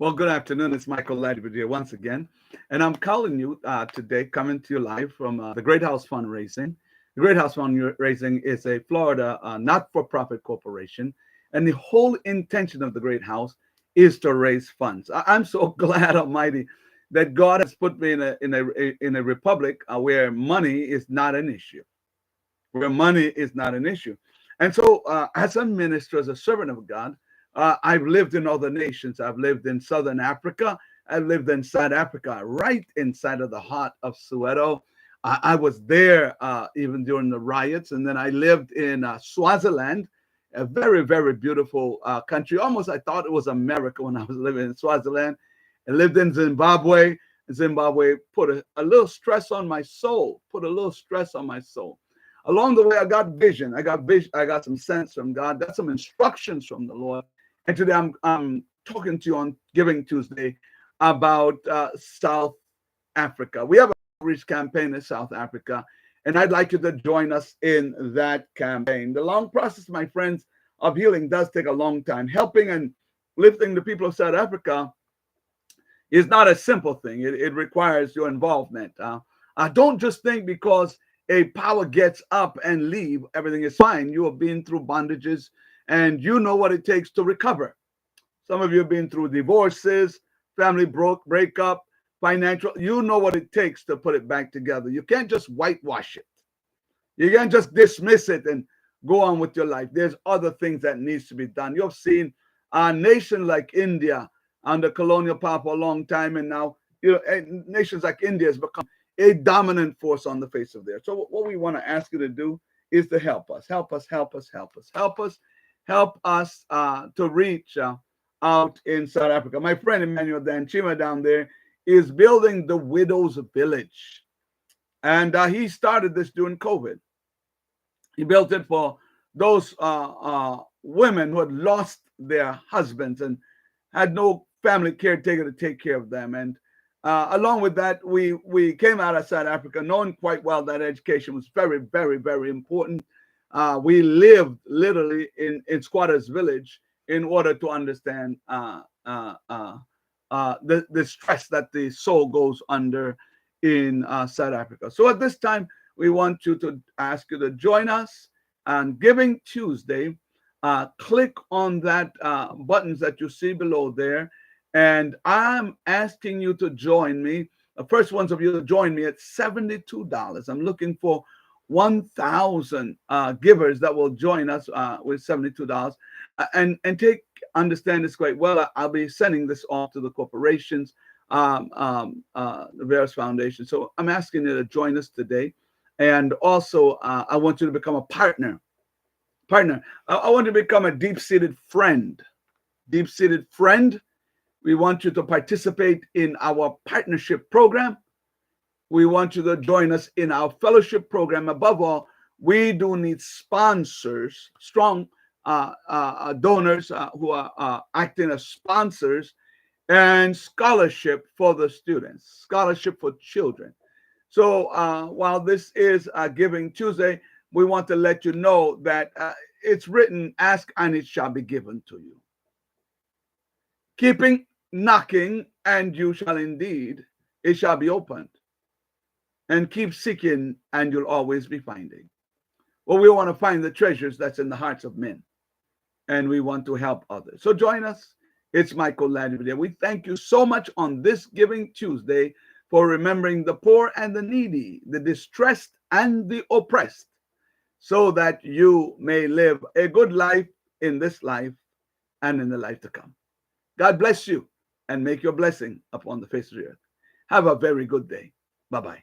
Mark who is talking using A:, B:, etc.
A: Well, good afternoon. It's Michael Ladby here once again. And I'm calling you today, coming to you live from the Great House Fundraising. The Great House Fundraising is a Florida not-for-profit corporation. And the whole intention of the Great House is to raise funds. I'm so glad, Almighty, that God has put me in a republic where money is not an issue, where money is not an issue. And so, as a minister, as a servant of God, I've lived in other nations. I've lived in Southern Africa. I've lived in South Africa, right inside of the heart of Soweto. I was there even during the riots. And then I lived in Swaziland, a very, very beautiful country. Almost I thought it was America when I was living in Swaziland. I lived in Zimbabwe. Zimbabwe put a little stress on my soul, Along the way, I got vision. I got some sense from God. Got some instructions from the Lord. And today I'm talking to you on Giving Tuesday about South Africa. We have a outreach campaign in South Africa, and I'd like you to join us in that campaign. The long process, my friends, of healing does take a long time. Helping and lifting the people of South Africa is not a simple thing. It requires your involvement. Don't just think because a power gets up and leave, everything is fine. You have been through bondages and you know what it takes to recover. Some of you have been through divorces, family breakup, financial. You know what it takes to put it back together. You can't just whitewash it. You can't just dismiss it and go on with your life. There's other things that needs to be done. You've seen a nation like India under colonial power for a long time, and now nations like India has become a dominant force on the face of the earth. So what we want to ask you to do is to help us to reach out in South Africa. My friend Emmanuel Danchimah down there is building the Widows Village. And he started this during COVID. He built it for those women who had lost their husbands and had no family caretaker to take care of them. And along with that, we came out of South Africa knowing quite well that education was very, very, very important. We lived literally in squatters' village in order to understand the stress that the soul goes under in South Africa. So at this time, we want you to ask you to join us on Giving Tuesday. Click on that buttons that you see below there. And I'm asking you to join me. The first ones of you to join me at $72. I'm looking for 1,000 givers that will join us with $72. And understand this quite well. I'll be sending this off to the corporations, the various foundations. So I'm asking you to join us today. And also, I want you to become a partner. I want you to become a deep-seated friend. We want you to participate in our partnership program. We want you to join us in our fellowship program. Above all, we do need sponsors, strong donors who are acting as sponsors, and scholarship for the students, scholarship for children. So while this is Giving Tuesday, we want to let you know that it's written, ask and it shall be given to you. Keeping knocking and you shall indeed, it shall be opened. And keep seeking and you'll always be finding. Well, we want to find the treasures that's in the hearts of men. And we want to help others. So join us. It's Michael Ladby. We thank you so much on this Giving Tuesday for remembering the poor and the needy, the distressed and the oppressed, so that you may live a good life in this life and in the life to come. God bless you and make your blessing upon the face of the earth. Have a very good day. Bye-bye.